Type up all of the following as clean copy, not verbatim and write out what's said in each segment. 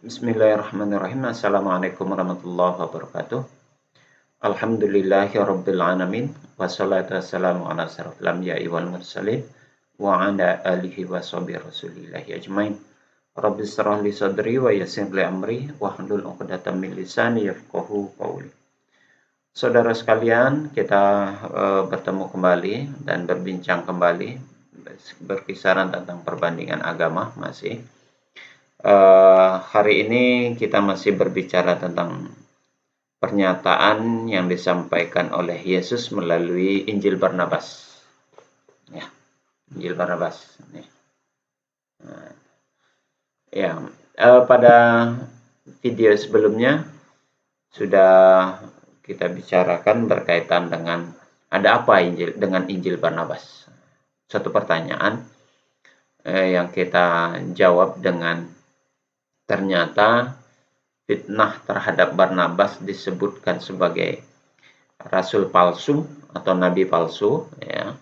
Bismillahirrahmanirrahim. Assalamualaikum warahmatullahi wabarakatuh. Alhamdulillahirabbil alamin wassalatu wassalamu ala asyrofil anbiya'i wal mursalin wa ala alihi washabihi rasulillahi ajmain. Rabbi shrah li sadri wa yassir li amri wahlul 'uqdatam min lisani yafqahu qawli. Saudara sekalian, kita bertemu kembali dan berbincang kembali berkisaran tentang perbandingan agama masih. Hari ini kita masih berbicara tentang pernyataan yang disampaikan oleh Yesus melalui Injil Barnabas. Ya, Injil Barnabas. Ya, pada video sebelumnya sudah kita bicarakan berkaitan dengan ada apa dengan Injil Barnabas. Satu pertanyaan yang kita jawab dengan ternyata fitnah terhadap Barnabas disebutkan sebagai rasul palsu atau nabi palsu, ya,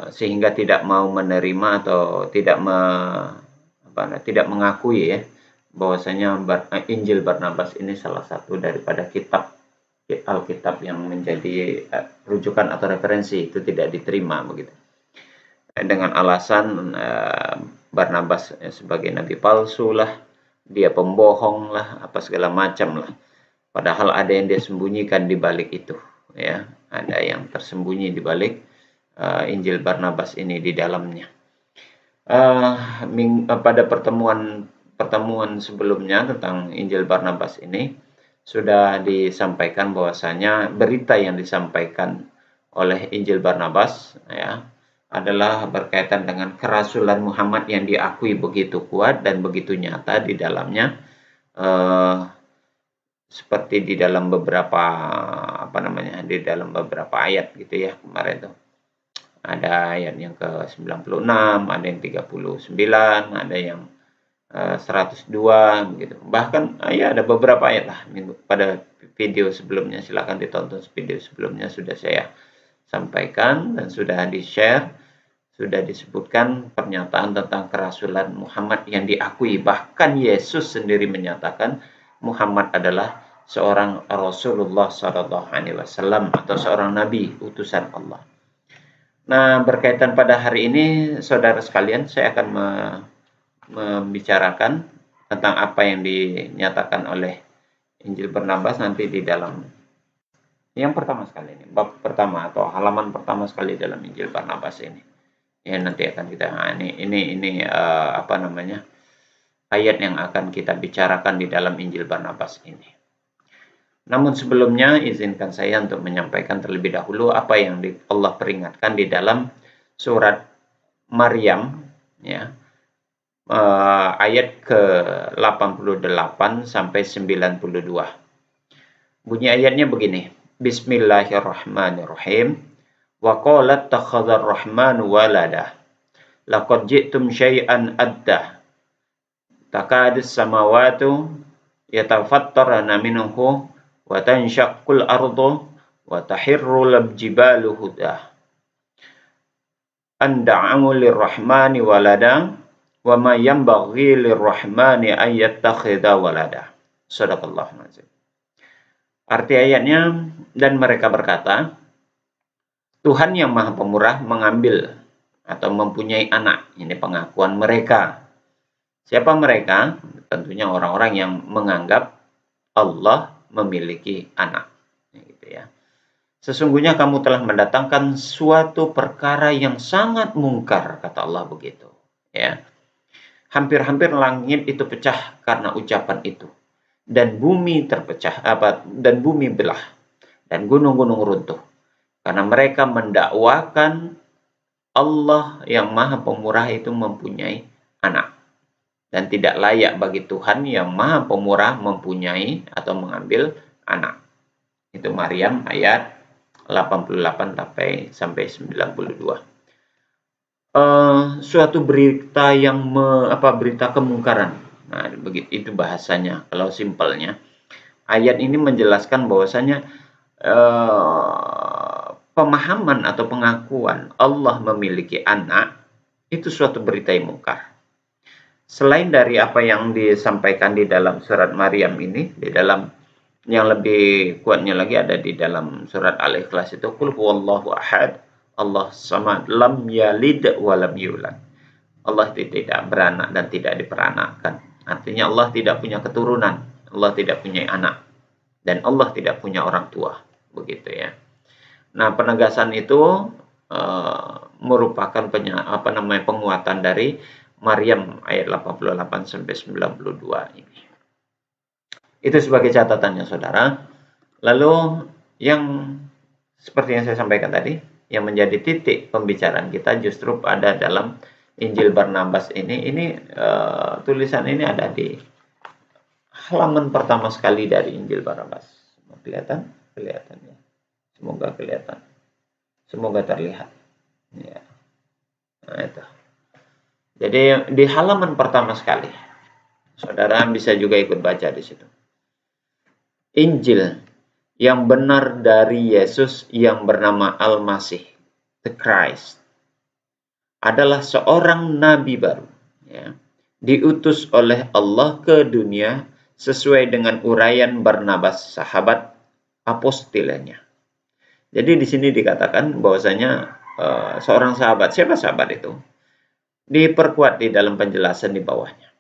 sehingga tidak mau menerima atau tidak mengakui, ya, bahwasanya Injil Barnabas ini salah satu daripada kitab Alkitab yang menjadi rujukan atau referensi, itu tidak diterima begitu. Dengan alasan Barnabas sebagai nabi palsu lah, dia pembohong lah, apa segala macam lah. Padahal ada yang dia sembunyikan di balik itu, ya. Ada yang tersembunyi di balik Injil Barnabas ini di dalamnya. Pada pertemuan sebelumnya tentang Injil Barnabas ini sudah disampaikan bahwasanya berita yang disampaikan oleh Injil Barnabas, ya, adalah berkaitan dengan kerasulan Muhammad yang diakui begitu kuat dan begitu nyata di dalamnya, seperti di dalam beberapa di dalam beberapa ayat gitu ya kemarin tuh. Ada ayat yang ke-96, ada yang 39, ada yang 102 begitu. Bahkan ya ada beberapa ayat lah pada video sebelumnya, silakan ditonton video sebelumnya, sudah saya sampaikan dan sudah di-share, sudah disebutkan pernyataan tentang kerasulan Muhammad yang diakui. Bahkan Yesus sendiri menyatakan Muhammad adalah seorang Rasulullah SAW atau seorang nabi utusan Allah. Nah, berkaitan pada hari ini, saudara sekalian, saya akan membicarakan tentang apa yang dinyatakan oleh Injil Barnabas nanti di dalam yang pertama sekali ini, bab pertama atau halaman pertama sekali dalam Injil Barnabas ini. Ya, nanti akan kita ayat yang akan kita bicarakan di dalam Injil Barnabas ini. Namun sebelumnya izinkan saya untuk menyampaikan terlebih dahulu apa yang Allah peringatkan di dalam surat Maryam, ya, ayat ke-88 sampai 92. Bunyi ayatnya begini. Bismillahirrahmanirrahim. Wa qalat takhadhar rahmanu walada. Laqad ji'tum syai'an adda. Takadis samawatu yatafattarna minhu wa tanshaqqul ardu wa tahirrul jibalu huda. An da'u lirrahmani walada wa ma yanbaghi lirrahmani an yattakhidha walada. Shadaqallahul azim. Arti ayatnya, dan mereka berkata, Tuhan yang Maha Pemurah mengambil atau mempunyai anak. Ini pengakuan mereka. Siapa mereka? Tentunya orang-orang yang menganggap Allah memiliki anak. Gitu ya. Sesungguhnya kamu telah mendatangkan suatu perkara yang sangat mungkar, kata Allah begitu. Ya. Hampir-hampir langit itu pecah karena ucapan itu. Dan bumi belah. Dan gunung-gunung runtuh. Karena mereka mendakwakan Allah yang Maha Pemurah itu mempunyai anak. Dan tidak layak bagi Tuhan yang Maha Pemurah mempunyai atau mengambil anak. Itu Maryam ayat 88 sampai 92. Suatu berita yang berita kemungkaran. Nah, begitu itu bahasanya. Kalau simpelnya, ayat ini menjelaskan bahwasanya pemahaman atau pengakuan Allah memiliki anak itu suatu berita yang mungkar. Selain dari apa yang disampaikan di dalam surat Maryam ini, di dalam yang lebih kuatnya lagi ada di dalam surat Al-Ikhlas itu, qul huwallahu ahad, Allah samad, lam yalid wa lam yulad. Allah tidak beranak dan tidak diperanakkan. Artinya Allah tidak punya keturunan, Allah tidak punya anak, dan Allah tidak punya orang tua. Begitu ya. Nah, penegasan itu merupakan penguatan dari Maryam ayat 88 sampai 92 ini. Itu sebagai catatannya, saudara. Lalu yang seperti yang saya sampaikan tadi, yang menjadi titik pembicaraan kita justru ada dalam Injil Barnabas ini. Tulisan ini ada di halaman pertama sekali dari Injil Barnabas. Kelihatan? Kelihatan ya. Semoga kelihatan. Semoga terlihat. Ya. Nah, itu. Jadi di halaman pertama sekali, saudara bisa juga ikut baca di situ. Injil yang benar dari Yesus yang bernama Al-Masih, the Christ, adalah seorang nabi baru, ya, diutus oleh Allah ke dunia sesuai dengan uraian Barnabas, sahabat apostilnya. Jadi di sini dikatakan bahwasanya seorang sahabat, siapa sahabat itu? Diperkuat di dalam penjelasan di bawahnya.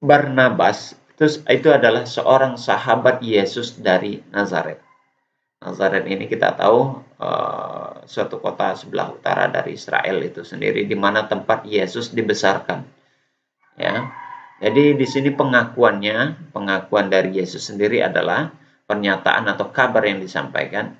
Barnabas itu adalah seorang sahabat Yesus dari Nazaret. Nazaret ini kita tahu suatu kota sebelah utara dari Israel itu sendiri, di mana tempat Yesus dibesarkan. Ya, jadi di sini pengakuan dari Yesus sendiri adalah pernyataan atau kabar yang disampaikan.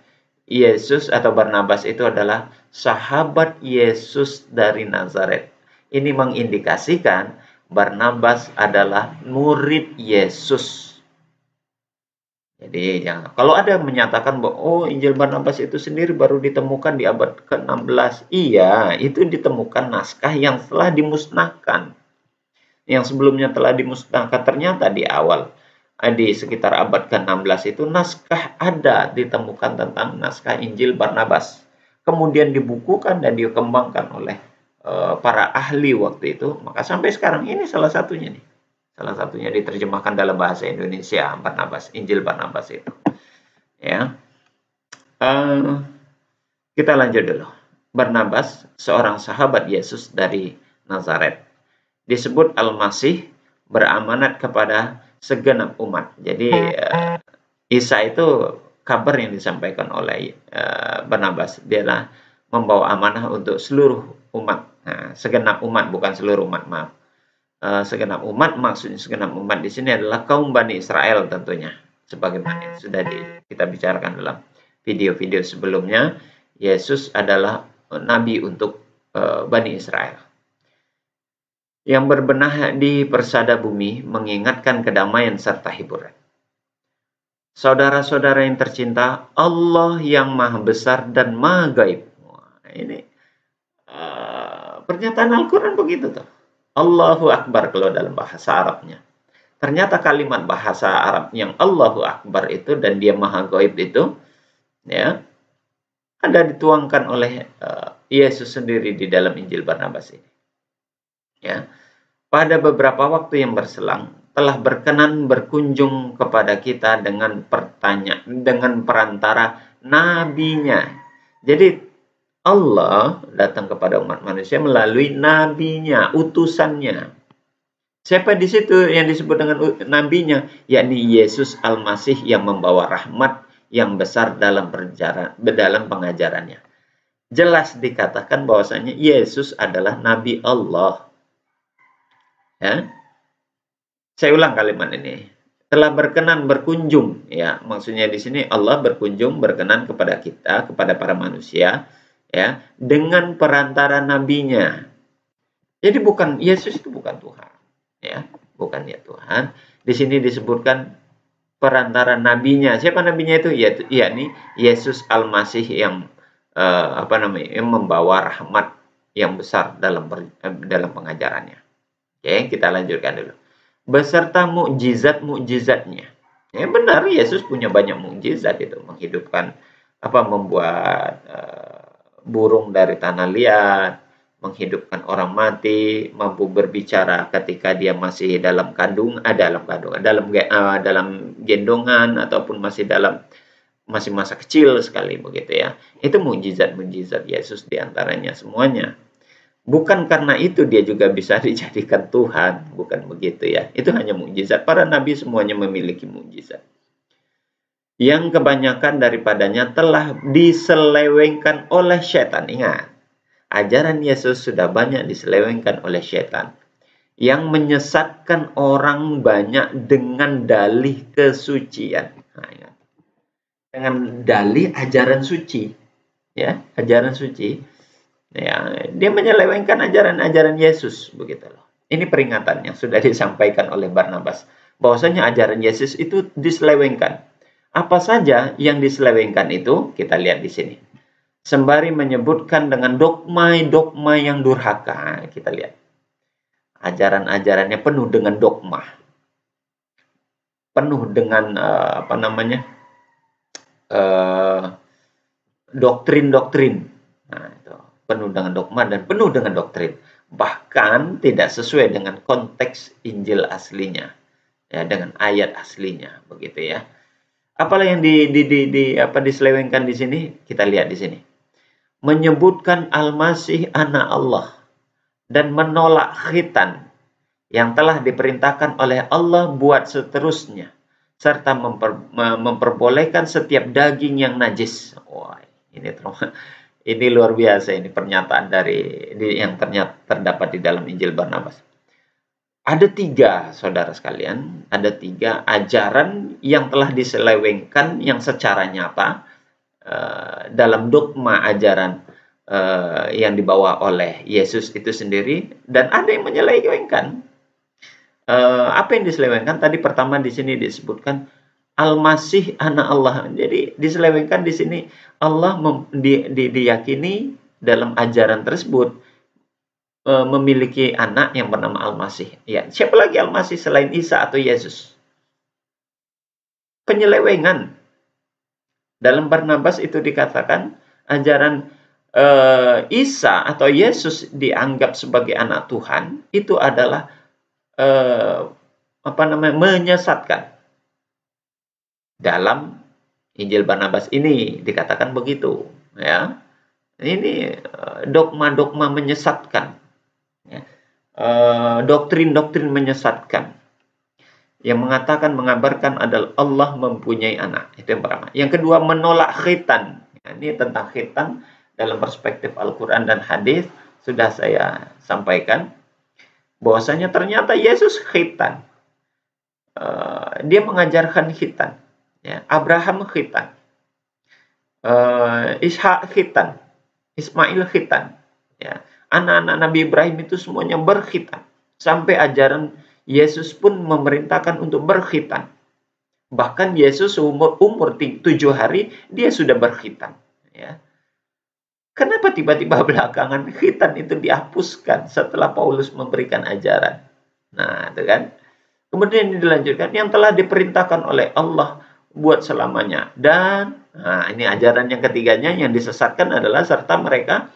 Yesus atau Barnabas itu adalah sahabat Yesus dari Nazaret. Ini mengindikasikan Barnabas adalah murid Yesus. Jadi kalau ada menyatakan bahwa Injil Barnabas itu sendiri baru ditemukan di abad ke-16. Iya, itu ditemukan naskah yang telah dimusnahkan. Yang sebelumnya telah dimusnahkan, ternyata di awal di sekitar abad ke-16 itu naskah ada ditemukan tentang naskah Injil Barnabas. Kemudian dibukukan dan dikembangkan oleh para ahli waktu itu. Maka sampai sekarang ini salah satunya nih. Salah satunya diterjemahkan dalam bahasa Indonesia, Barnabas, Injil Barnabas itu. Ya. Kita lanjut dulu. Barnabas, seorang sahabat Yesus dari Nazaret. Disebut Al-Masih, beramanat kepada segenap umat. Jadi Isa itu kabar yang disampaikan oleh Barnabas. Dia membawa amanah untuk seluruh umat. Nah, segenap umat, bukan seluruh umat, maaf. Segenap umat, maksudnya segenap umat di sini adalah kaum Bani Israel tentunya. Sebagaimana sudah kita bicarakan dalam video-video sebelumnya, Yesus adalah nabi untuk Bani Israel. Yang berbenah di persada bumi, mengingatkan kedamaian serta hiburan. Saudara-saudara yang tercinta, Allah yang maha besar dan maha gaib. Ini pernyataan Al-Quran begitu tuh. Allahu Akbar kalau dalam bahasa Arabnya. Ternyata kalimat bahasa Arab yang Allahu Akbar itu dan dia maha gaib itu, ya, ada dituangkan oleh Yesus sendiri di dalam Injil Barnabas ini. Ya. Pada beberapa waktu yang berselang telah berkenan berkunjung kepada kita dengan perantara nabinya. Jadi Allah datang kepada umat manusia melalui nabinya, utusannya. Siapa di situ yang disebut dengan nabinya? Yakni Yesus Al-Masih yang membawa rahmat yang besar dalam pengajarannya. Jelas dikatakan bahwasanya Yesus adalah nabi Allah. Ya. Saya ulang kalimat ini. Telah berkenan berkunjung, ya, maksudnya di sini Allah berkunjung, berkenan kepada kita, kepada para manusia, ya, dengan perantara nabinya. Jadi bukan Yesus itu bukan Tuhan, ya, bukan ya Tuhan. Di sini disebutkan perantara nabinya. Siapa nabinya itu? Yakni Yesus Al-Masih yang yang membawa rahmat yang besar dalam pengajarannya. Oke, kita lanjutkan dulu. Beserta mukjizat-mukjizatnya. Ya benar, Yesus punya banyak mukjizat itu, menghidupkan membuat burung dari tanah liat, menghidupkan orang mati, mampu berbicara ketika dia masih dalam dalam gendongan ataupun masih masa kecil sekali begitu ya. Itu mukjizat-mukjizat Yesus diantaranya semuanya. Bukan karena itu dia juga bisa dijadikan Tuhan, bukan begitu ya. Itu hanya mukjizat. Para nabi semuanya memiliki mukjizat. Yang kebanyakan daripadanya telah diselewengkan oleh setan. Ingat, ajaran Yesus sudah banyak diselewengkan oleh setan yang menyesatkan orang banyak dengan dalih kesucian. Nah, ingat. Dengan dalih ajaran suci, ya, ajaran suci. Ya, dia menyelewengkan ajaran-ajaran Yesus, begitu loh. Ini peringatan yang sudah disampaikan oleh Barnabas, bahwasanya ajaran Yesus itu diselewengkan. Apa saja yang diselewengkan itu kita lihat di sini. Sembari menyebutkan dengan dogma-dogma yang durhaka, kita lihat. Ajaran-ajarannya penuh dengan dogma. Penuh dengan doktrin-doktrin. Nah, itu penuh dengan dogma dan penuh dengan doktrin. Bahkan tidak sesuai dengan konteks Injil aslinya. Ya, dengan ayat aslinya, begitu ya. Apalah yang diselewengkan di sini? Kita lihat di sini. Menyebutkan Al-Masih anak Allah dan menolak khitan yang telah diperintahkan oleh Allah buat seterusnya, serta memperbolehkan setiap daging yang najis. Wah, ini luar biasa, ini pernyataan yang terdapat di dalam Injil Barnabas. Ada 3, saudara sekalian, ada 3 ajaran yang telah diselewengkan yang secara nyata dalam dogma ajaran yang dibawa oleh Yesus itu sendiri, dan ada yang menyelewengkan. Apa yang diselewengkan? Tadi pertama di sini disebutkan Al-Masih anak Allah. Jadi diselewengkan di sini Allah diyakini dalam ajaran tersebut memiliki anak yang bernama Al-Masih. Ya, siapa lagi Al-Masih selain Isa atau Yesus? Penyelewengan. Dalam Barnabas itu dikatakan ajaran Isa atau Yesus dianggap sebagai anak Tuhan itu adalah menyesatkan. Dalam Injil Barnabas ini dikatakan begitu, ya. Ini dogma-dogma menyesatkan. Ya. Doktrin-doktrin menyesatkan yang mengabarkan adalah Allah mempunyai anak. Itu yang pertama. Yang kedua, menolak khitan. Ya, ini tentang khitan dalam perspektif Al-Quran dan hadis sudah saya sampaikan bahwasanya ternyata Yesus khitan. Dia mengajarkan khitan. Ya, Abraham khitan, Ishak khitan, Ismail khitan. Ya. Anak-anak Nabi Ibrahim itu semuanya berkhitan. Sampai ajaran Yesus pun memerintahkan untuk berkhitan. Bahkan Yesus umur 7 hari, dia sudah berkhitan. Ya. Kenapa tiba-tiba belakangan khitan itu dihapuskan setelah Paulus memberikan ajaran? Nah, itu kan. Kemudian dilanjutkan, yang telah diperintahkan oleh Allah buat selamanya. Dan, ini ajaran yang ketiganya yang disesatkan adalah serta mereka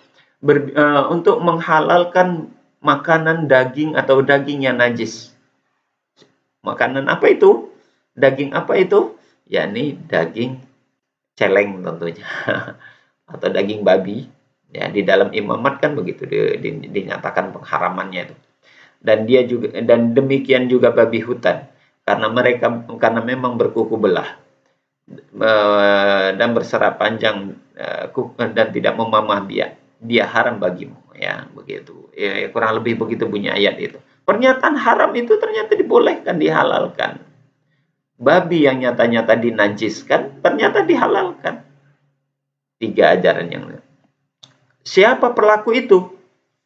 untuk menghalalkan makanan daging atau daging yang najis. Makanan apa itu? Daging apa itu? Yakni daging celeng tentunya. Atau daging babi. Ya, di dalam imamat kan begitu dinyatakan pengharamannya itu. Dan demikian juga babi hutan. Karena memang berkuku belah dan berserap panjang dan tidak memamah biak. Dia haram bagimu, ya begitu. Ya, kurang lebih begitu bunyi ayat itu. Pernyataan haram itu ternyata dibolehkan, dihalalkan. Babi yang nyata-nyata dinajiskan ternyata dihalalkan. 3 ajaran yang lain. Siapa pelaku itu?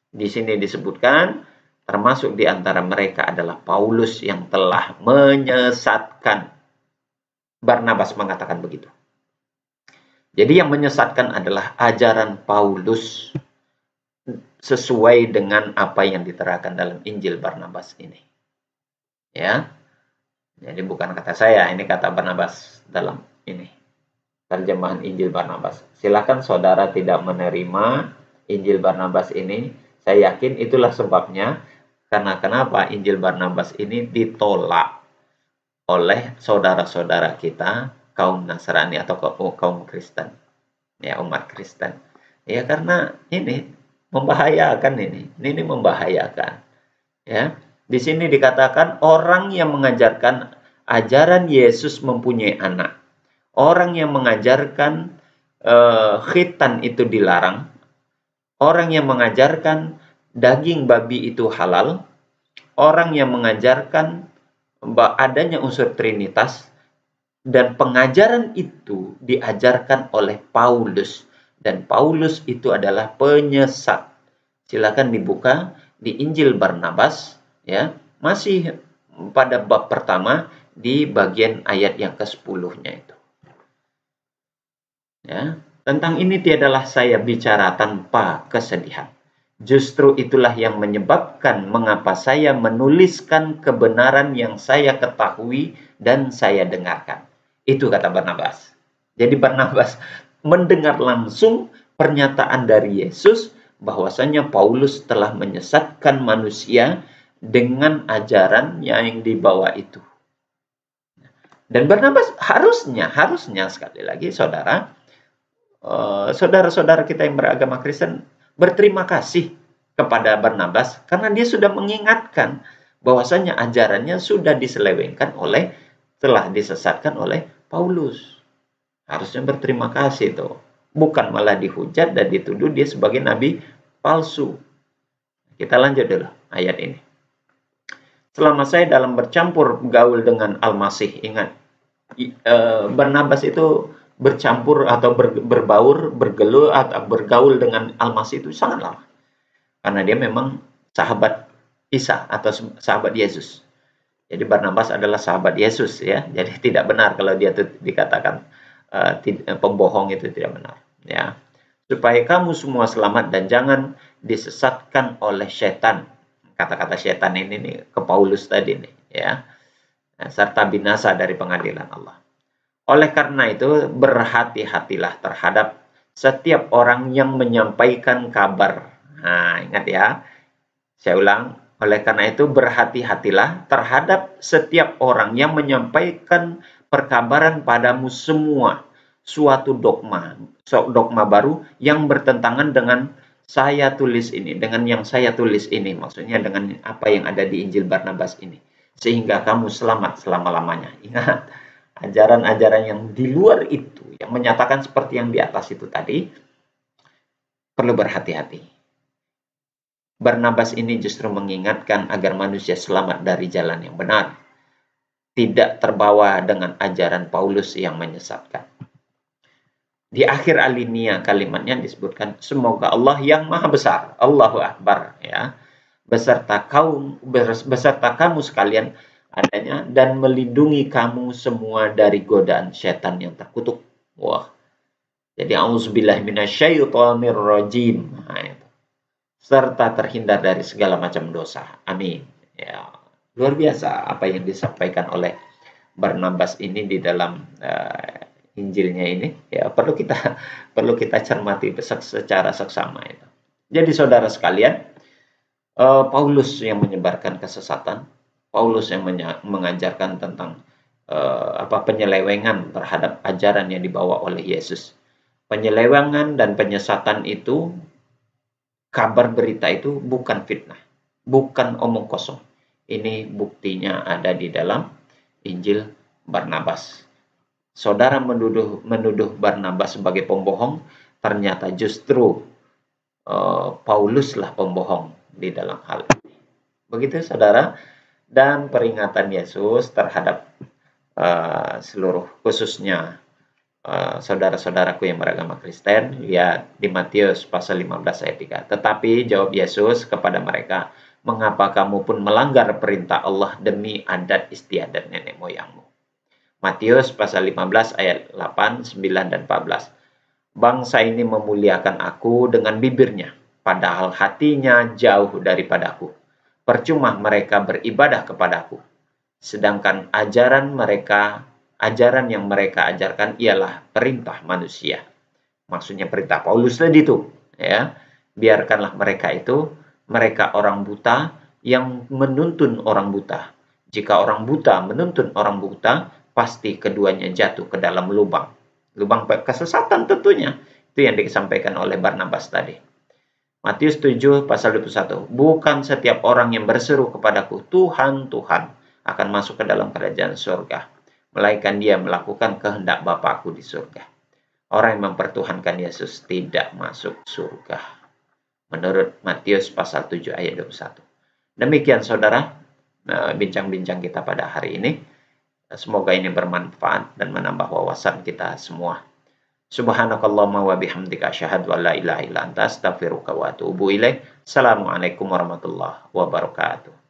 Di sini disebutkan termasuk di antara mereka adalah Paulus yang telah menyesatkan. Barnabas mengatakan begitu. Jadi yang menyesatkan adalah ajaran Paulus sesuai dengan apa yang diterangkan dalam Injil Barnabas ini. Ya. Jadi bukan kata saya, ini kata Barnabas dalam ini. Terjemahan Injil Barnabas. Silakan saudara tidak menerima Injil Barnabas ini, Saya yakin itulah sebabnya, karena kenapa Injil Barnabas ini ditolak oleh saudara-saudara kita kaum Nasrani atau kaum Kristen, ya umat Kristen. Ya karena ini membahayakan, ini membahayakan. Ya, di sini dikatakan orang yang mengajarkan ajaran Yesus mempunyai anak, orang yang mengajarkan khitan itu dilarang, orang yang mengajarkan daging babi itu halal, orang yang mengajarkan adanya unsur Trinitas, dan pengajaran itu diajarkan oleh Paulus, dan Paulus itu adalah penyesat. Silakan dibuka di Injil Barnabas, ya, masih pada bab pertama di bagian ayat yang ke-10-nya itu. Ya, tentang ini tiadalah saya bicara tanpa kesedihan. Justru itulah yang menyebabkan mengapa saya menuliskan kebenaran yang saya ketahui dan saya dengarkan. Itu kata Barnabas. Jadi Barnabas mendengar langsung pernyataan dari Yesus bahwasanya Paulus telah menyesatkan manusia dengan ajaran yang dibawa itu. Dan Barnabas harusnya sekali lagi saudara-saudara kita yang beragama Kristen berterima kasih kepada Barnabas karena dia sudah mengingatkan bahwasanya ajarannya sudah telah disesatkan oleh Paulus. Harusnya berterima kasih tuh. Bukan malah dihujat dan dituduh dia sebagai nabi palsu. Kita lanjut dulu ayat ini. Selama saya dalam bercampur gaul dengan Al-Masih, ingat, Barnabas itu bercampur atau bergaul atau bergaul dengan Al-Masih itu sangat lama. Karena dia memang sahabat Isa atau sahabat Yesus. Jadi Barnabas adalah sahabat Yesus, ya. Jadi tidak benar kalau dia dikatakan pembohong, itu tidak benar, ya. Supaya kamu semua selamat dan jangan disesatkan oleh setan. Kata-kata setan ini nih, ke Paulus tadi nih, ya. Serta binasa dari pengadilan Allah. Oleh karena itu, berhati-hatilah terhadap setiap orang yang menyampaikan kabar. Nah, ingat ya. Saya ulang. Oleh karena itu, berhati-hatilah terhadap setiap orang yang menyampaikan perkabaran padamu semua suatu dogma baru yang bertentangan dengan saya tulis ini, dengan yang saya tulis ini. Maksudnya dengan apa yang ada di Injil Barnabas ini. Sehingga kamu selamat selama-lamanya. Ingat, ajaran-ajaran yang di luar itu, yang menyatakan seperti yang di atas itu tadi, perlu berhati-hati. Barnabas ini justru mengingatkan agar manusia selamat dari jalan yang benar, tidak terbawa dengan ajaran Paulus yang menyesatkan. Di akhir alinea kalimatnya disebutkan, semoga Allah yang maha besar, Allahu Akbar, ya, beserta kamu sekalian adanya dan melindungi kamu semua dari godaan setan yang terkutuk. Wah. Jadi auzubillahi minasyaitonir rajim. Nah, itu. Serta terhindar dari segala macam dosa. Amin. Ya, luar biasa apa yang disampaikan oleh Barnabas ini di dalam Injilnya ini. Ya, perlu kita cermati secara seksama itu. Jadi saudara sekalian, Paulus yang menyebarkan kesesatan, Paulus yang mengajarkan tentang penyelewengan terhadap ajaran yang dibawa oleh Yesus. Penyelewengan dan penyesatan itu, kabar berita itu bukan fitnah, bukan omong kosong. Ini buktinya ada di dalam Injil Barnabas. Saudara menuduh Barnabas sebagai pembohong, ternyata justru Pauluslah pembohong di dalam hal ini. Begitu saudara, dan peringatan Yesus terhadap seluruh, khususnya saudara-saudaraku yang beragama Kristen, lihat di Matius pasal 15 ayat 3. Tetapi jawab Yesus kepada mereka, mengapa kamu pun melanggar perintah Allah demi adat istiadat nenek moyangmu? Matius pasal 15 ayat 8, 9, dan 14. Bangsa ini memuliakan aku dengan bibirnya, padahal hatinya jauh daripadaku. Percuma mereka beribadah kepadaku. Sedangkan ajaran yang mereka ajarkan ialah perintah manusia. Maksudnya perintah Paulus tadi itu, ya. Biarkanlah mereka itu Mereka orang buta yang menuntun orang buta. Jika orang buta menuntun orang buta, pasti keduanya jatuh ke dalam lubang. Lubang kesesatan tentunya. Itu yang disampaikan oleh Barnabas tadi. Matius 7 pasal 21. Bukan setiap orang yang berseru kepadaku, Tuhan, Tuhan, akan masuk ke dalam kerajaan surga, melainkan dia melakukan kehendak Bapakku di surga. Orang yang mempertuhankan Yesus tidak masuk surga. Menurut Matius pasal 7 ayat 21. Demikian saudara, bincang-bincang kita pada hari ini. Semoga ini bermanfaat dan menambah wawasan kita semua. Subhanakallahumma wa bihamdika asyhadu an la ilaha illa anta astaghfiruka wa atubu ilaik. Assalamualaikum warahmatullahi wabarakatuh.